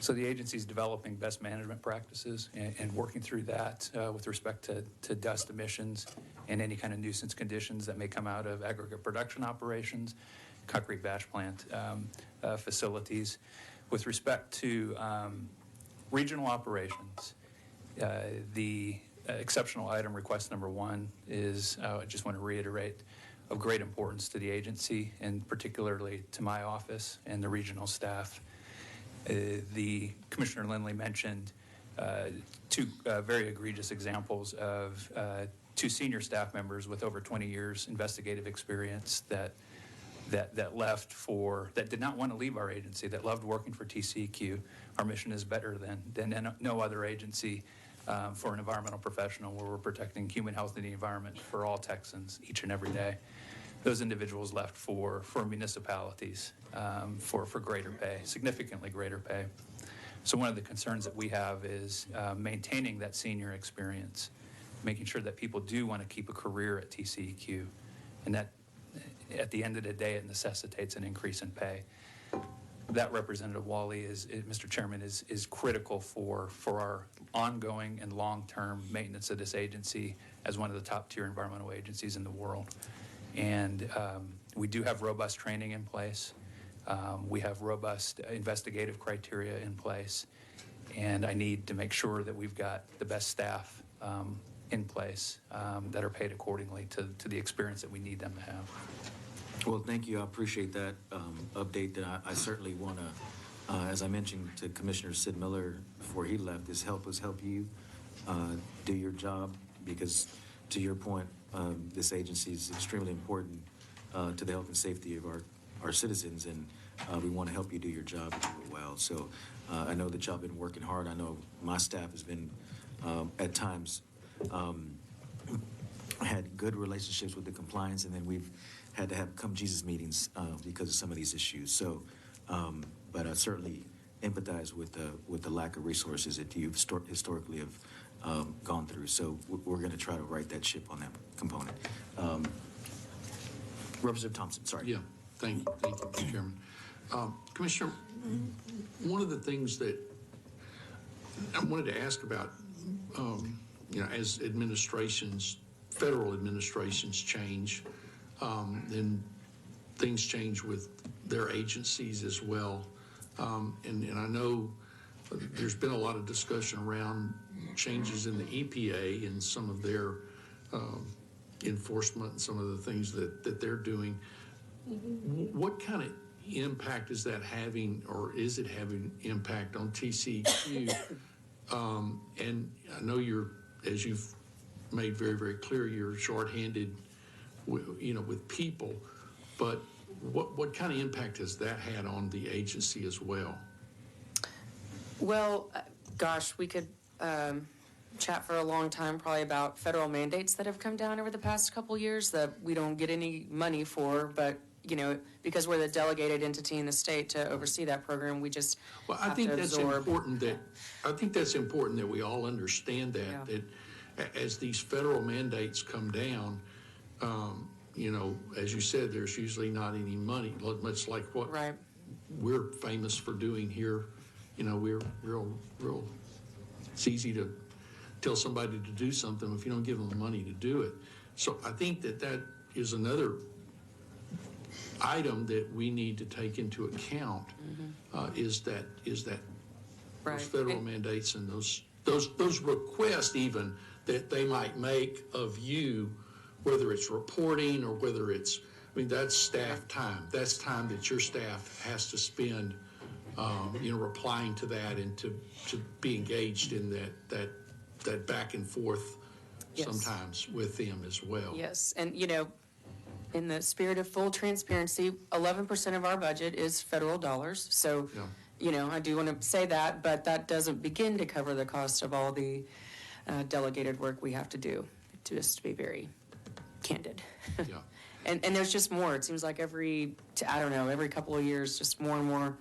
So the agency is developing best management practices and working through that with respect to dust emissions and any kind of nuisance conditions that may come out of aggregate production operations, concrete batch plant facilities. With respect to regional operations, the exceptional item request number 1 is, I just want to reiterate, of great importance to the agency and particularly to my office and the regional staff. The Commissioner Lindley mentioned 2 very egregious examples of 2 senior staff members with over 20 years investigative experience that did not want to leave our agency, that loved working for TCEQ. Our mission is better than no other agency for an environmental professional, where we're protecting human health and the environment for all Texans each and every day. Those individuals left for municipalities for greater pay, significantly greater pay. So one of the concerns that we have is maintaining that senior experience, making sure that people do want to keep a career at TCEQ, and that at the end of the day, it necessitates an increase in pay. That Representative Wally Mr. Chairman, is critical for our ongoing and long-term maintenance of this agency as one of the top-tier environmental agencies in the world. And we do have robust training in place. We have robust investigative criteria in place. And I need to make sure that we've got the best staff in place that are paid accordingly to the experience that we need them to have. Well, thank you. I appreciate that update. I certainly want to, as I mentioned to Commissioner Sid Miller before he left, is help us help you do your job, because to your point, this agency is extremely important to the health and safety of our citizens, and we want to help you do your job and do it well. So I know that y'all been working hard. I know my staff has been at times had good relationships with the compliance, and then we've had to have come Jesus meetings because of some of these issues. So, but I certainly empathize with the lack of resources that you've historically have gone through. So we're going to try to right that ship on that component. Representative Thompson, sorry. Yeah, thank you, Mr. Chairman. Commissioner, one of the things that I wanted to ask about, as federal administrations change, then things change with their agencies as well. And I know there's been a lot of discussion around changes in the EPA and some of their enforcement and some of the things that they're doing. What kind of impact is that having, or is it having impact on TCEQ? And I know as you've made very, very clear, you're shorthanded, with people, but what kind of impact has that had on the agency as well? Well, gosh, we could chat for a long time probably about federal mandates that have come down over the past couple years that we don't get any money for, but because we're the delegated entity in the state to oversee that program, we just I think that's important that we all understand that, Yeah. that as these federal mandates come down, as you said, there's usually not any money, much like what Right. we're famous for doing here. We're real, it's easy to tell somebody to do something if you don't give them the money to do it. So I think that is another item that we need to take into account, is that Right. those federal mandates and those requests even that they might make of you, whether it's reporting or whether it's, that's staff time. That's time that your staff has to spend, replying to that and to be engaged in that back and forth Yes. sometimes with them as well. Yes, and in the spirit of full transparency, 11% of our budget is federal dollars. So, I do want to say that, but that doesn't begin to cover the cost of all the delegated work we have to do, just to be very candid. Yeah. And there's just more. It seems like every couple of years, just more and more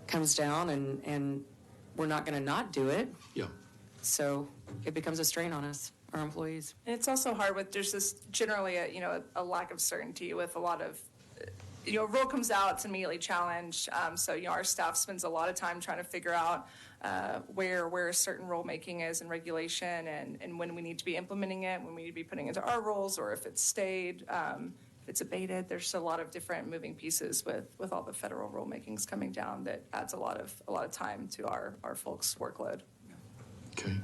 comes down, and we're not going to not do it. Yeah. So it becomes a strain on us, our employees. And it's also hard with, there's this generally a lack of certainty with a lot of, a rule comes out, it's immediately challenged. So, our staff spends a lot of time trying to figure out where certain rulemaking is and regulation, and when we need to be implementing it, when we need to be putting it into our rules, or if it's stayed, if it's abated. There's a lot of different moving pieces with all the federal rulemakings coming down that adds a lot of time to our folks' workload. Okay.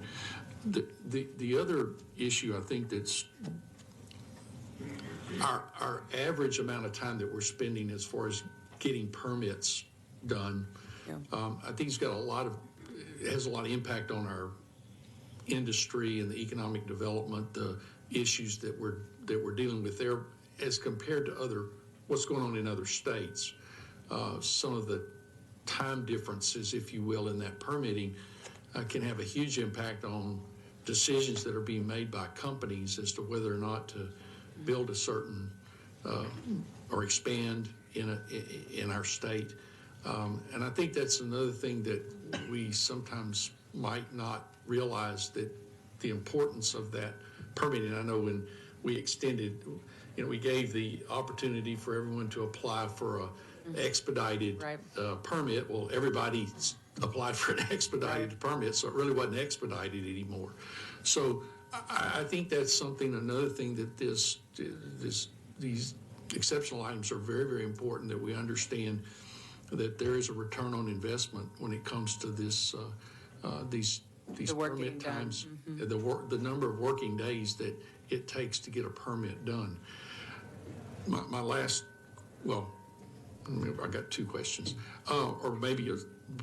The other issue I think that's our average amount of time that we're spending as far as getting permits done, Yeah. I think it has a lot of impact on our industry and the economic development, the issues that we're dealing with there as compared to what's going on in other states. Some of the time differences, if you will, in that permitting can have a huge impact on decisions that are being made by companies as to whether or not to build a certain or expand in our state. And I think that's another thing that we sometimes might not realize, that the importance of that permitting. I know when we extended, we gave the opportunity for everyone to apply for a expedited Right. Permit. Well, everybody applied for an expedited permit, so it really wasn't expedited anymore. So I think that's another thing that these exceptional items are very, very important, that we understand that there is a return on investment when it comes to these The work permit getting done. times, the number of working days that it takes to get a permit done. My last, I got two questions, or maybe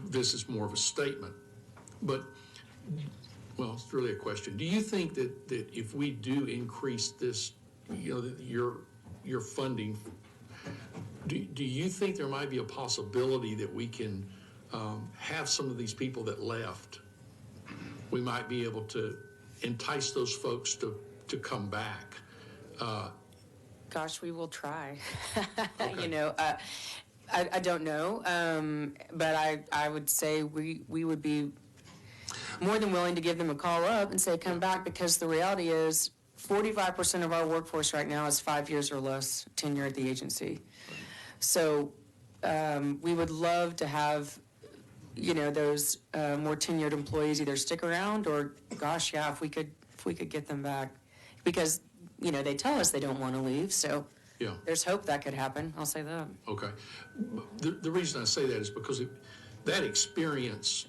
this is more of a statement, but it's really a question. Do you think that if we do increase this, your funding, do you think there might be a possibility that we can have some of these people that left, we might be able to entice those folks to to come back. Gosh, we will try. You know, I don't know, but I would say we would be more than willing to give them a call up and say, come back, because the reality is 45% of our workforce right now is 5 years or less tenure at the agency. So we would love to have, you know, those more tenured employees either stick around or, gosh, yeah, if we could get them back, because, you know, they tell us they don't want to leave, so Yeah. there's hope that could happen. I'll say that. Okay. The reason I say that is because that experience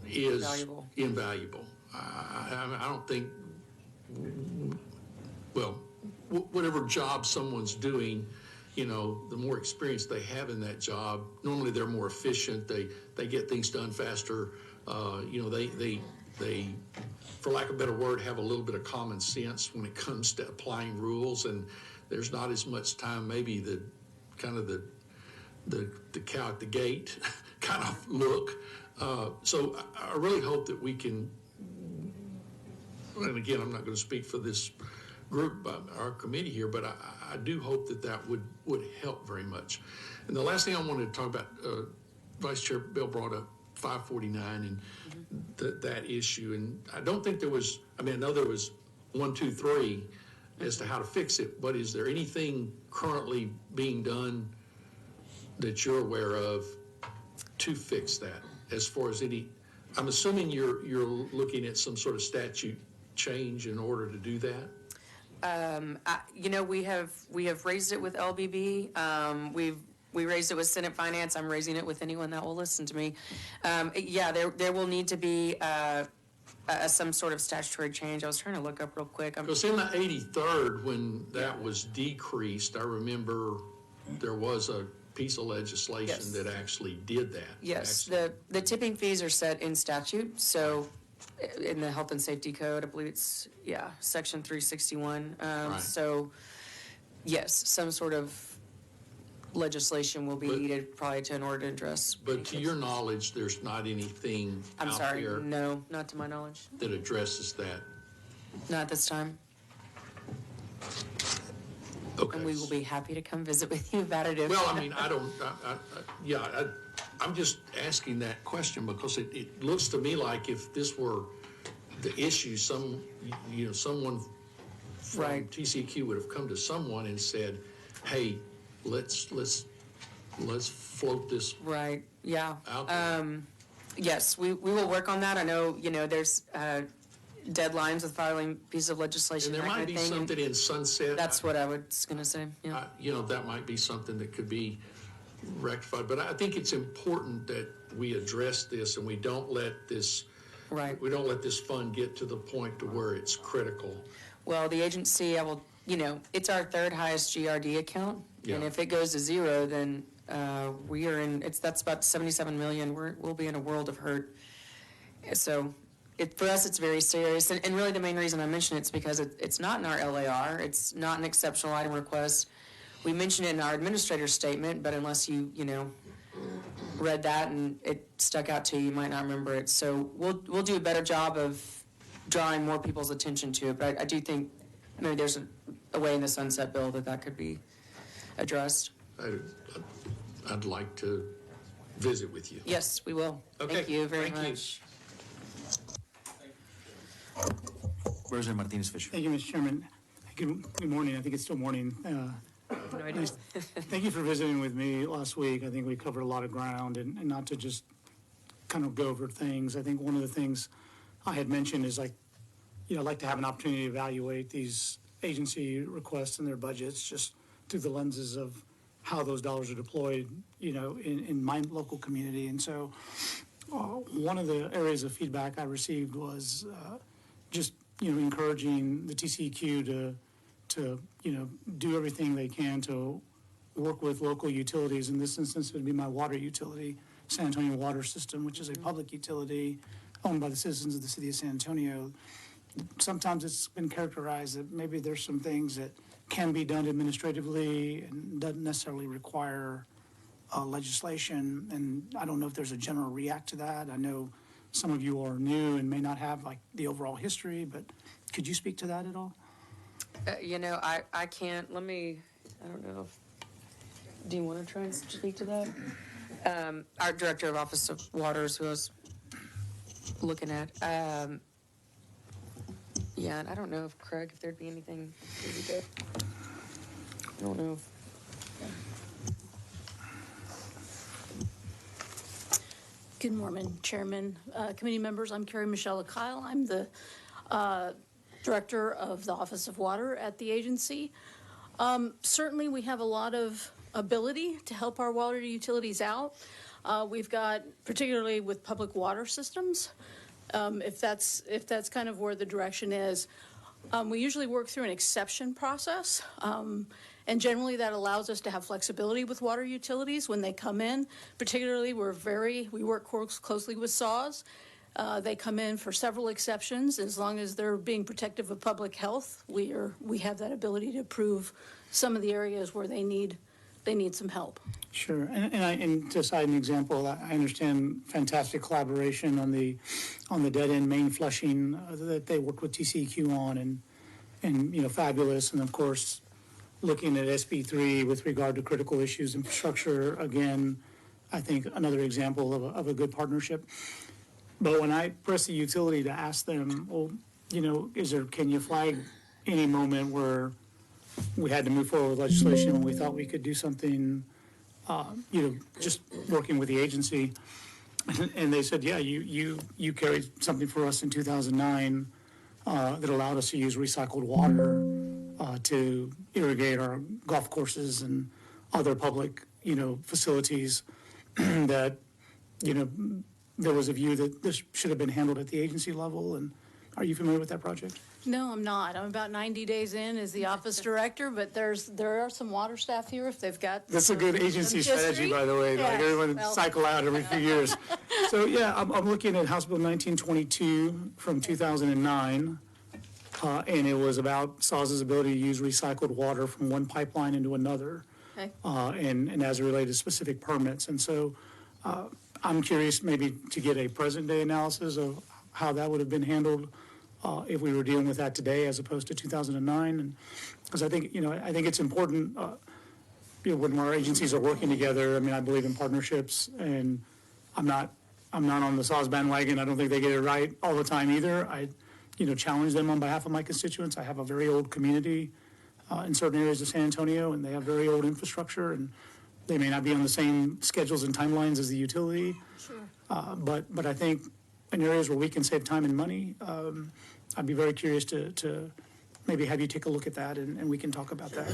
is Invaluable. invaluable. I don't think, well, whatever job someone's doing, you know, the more experience they have in that job, normally they're more efficient, they get things done faster, you know, they, for lack of a better word, have a little bit of common sense when it comes to applying rules, and there's not as much time, maybe the cow at the gate kind of look. So I really hope that we can, and again, I'm not going to speak for this group, our committee here, but I do hope that would help very much. And the last thing I wanted to talk about, Vice Chair Bell brought up 549 and that issue, and I don't think there was, I mean, I know there was 1, 2, 3 as to how to fix it, but is there anything currently being done that you're aware of to fix that? As far as any, I'm assuming you're looking at some sort of statute change in order to do that? You know, we have raised it with LBB. We raised it with Senate Finance. I'm raising it with anyone that will listen to me. Yeah, there will need to be some sort of statutory change. I was trying to look up real quick. Because in the 83rd, when that was decreased, I remember there was a piece of legislation Yes. that actually did that. Yes, Actually- the tipping fees are set in statute, so in the Health and Safety Code, I believe it's, yeah, Section 361. Right. So, yes, some sort of legislation will be But- needed probably in order to address. But to your knowledge, there's not anything I'm out sorry, there no, not to my knowledge. that addresses that. Not at this time. Okay. And we will be happy to come visit with you about it if. Well, I mean, I'm just asking that question because it looks to me like if this were the issue, someone from Right. TCEQ would have come to someone and said, hey, let's float this Right, yeah. out there. Yes, we will work on that. I know, you know, there's deadlines with filing pieces of legislation, And there that kind might of be thing. and something in sunset. That's what I was gonna say, yeah. You know, that might be something that could be rectified, but I think it's important that we address this and we don't let this Right. fund get to the point to where it's critical. Well, the agency, you know, it's our third highest GRD account. And Yeah. if it goes to zero, then we are that's about 77 million. We'll be in a world of hurt. So for us, it's very serious. And really the main reason I mention it's because it's not in our LAR. It's not an exceptional item request. We mentioned it in our administrator's statement, but unless you read that and it stuck out to you, you might not remember it. So we'll do a better job of drawing more people's attention to it. But I do think maybe there's a way in the sunset bill that could be addressed. I'd like to visit with you. Yes, we will. Okay, Thank you very thank you. much. Representative Martinez Fisher. Thank you, Mr. Chairman. Good morning. I think it's still morning. No idea. Thank you for visiting with me last week. I think we covered a lot of ground, and not to just kind of go over things. I think one of the things I had mentioned is I'd like to have an opportunity to evaluate these agency requests and their budgets just through the lenses of how those dollars are deployed, in my local community. And so one of the areas of feedback I received was just, encouraging the TCEQ to do everything they can to work with local utilities. In this instance, it would be my water utility, San Antonio Water System, which is a public utility owned by the citizens of the city of San Antonio. Sometimes it's been characterized that maybe there's some things that can be done administratively and doesn't necessarily require legislation. And I don't know if there's a general react to that. I know some of you are new and may not have the overall history, but could you speak to that at all? I can't, I don't know if, do you want to try and speak to that? Our Director of Office of Waters, who I was looking at, yeah, and I don't know if Craig, if there'd be anything, I don't know if. Good morning, Chairman, committee members. I'm Carrie Michelle Kyle. I'm the Director of the Office of Water at the agency. Certainly, we have a lot of ability to help our water utilities out. We've got, particularly with public water systems, if that's kind of where the direction is, we usually work through an exception process. And generally that allows us to have flexibility with water utilities when they come in. Particularly, we work closely with SAWS. They come in for several exceptions. As long as they're being protective of public health, we have that ability to approve some of the areas where they need some help. Sure, and to cite an example, I understand fantastic collaboration on the dead end main flushing that they worked with TCEQ on, and fabulous, and of course, looking at SB3 with regard to critical issues infrastructure, again, I think another example of a good partnership. But when I press the utility to ask them, well, can you flag any moment where we had to move forward with legislation when we thought we could do something, just working with the agency? And they said, yeah, you carried something for us in 2009 that allowed us to use recycled water to irrigate our golf courses and other public, facilities that, there was a view that this should have been handled at the agency level. And are you familiar with that project? No, I'm not. I'm about 90 days in as the office director, but there are some water staff here if they've got. That's a good agency strategy, by the way. Yeah, Like everyone cycle out every few years. So yeah, I'm looking at House Bill 1922 from 2009. And it was about SAWS's ability to use recycled water from one pipeline into another. Okay. And as it related to specific permits. And so I'm curious maybe to get a present day analysis of how that would have been handled if we were dealing with that today as opposed to 2009. And because I think it's important when our agencies are working together. I mean, I believe in partnerships, and I'm not on the SAWS bandwagon. I don't think they get it right all the time either. I challenge them on behalf of my constituents. I have a very old community in certain areas of San Antonio, and they have very old infrastructure, and they may not be on the same schedules and timelines as the utility. Sure. But I think in areas where we can save time and money, I'd be very curious to maybe have you take a look at that, and we can talk about that.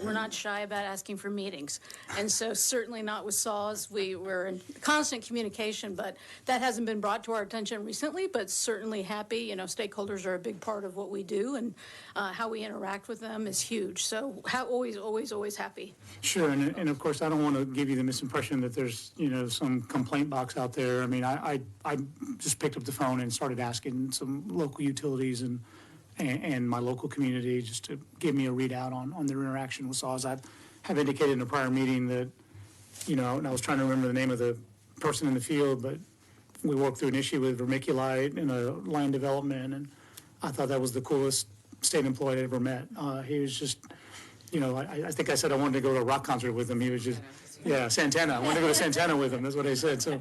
We're not shy about asking for meetings. And so certainly not with SAWS. We're in constant communication, but that hasn't been brought to our attention recently, but certainly happy. Stakeholders are a big part of what we do, and how we interact with them is huge. So always happy. Sure, and of course, I don't want to give you the misimpression that there's, some complaint box out there. I mean, I just picked up the phone and started asking some local utilities and my local community just to give me a readout on their interaction with SAWS. I have indicated in a prior meeting that, and I was trying to remember the name of the person in the field, but we worked through an issue with vermiculite in a land development, and I thought that was the coolest state employee I'd ever met. He was just, I think I said I wanted to go to a rock concert with him. He was just, yeah, Santana. I wanted to go to Santana with him. That's what I said. So,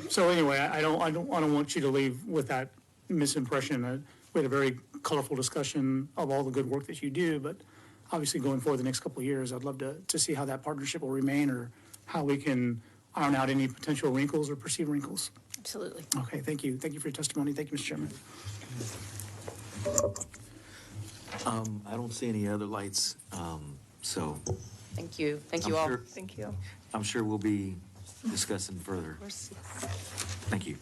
so anyway, I don't want you to leave with that misimpression. We had a very colorful discussion of all the good work that you do, but obviously going forward the next couple of years, I'd love to see how that partnership will remain or how we can iron out any potential wrinkles or perceived wrinkles. Absolutely. Okay, thank you. Thank you for your testimony. Thank you, Mr. Chairman. I don't see any other lights, so Thank you. Thank I'm you all. sure- Thank you. I'm sure we'll be discussing further. Thank you.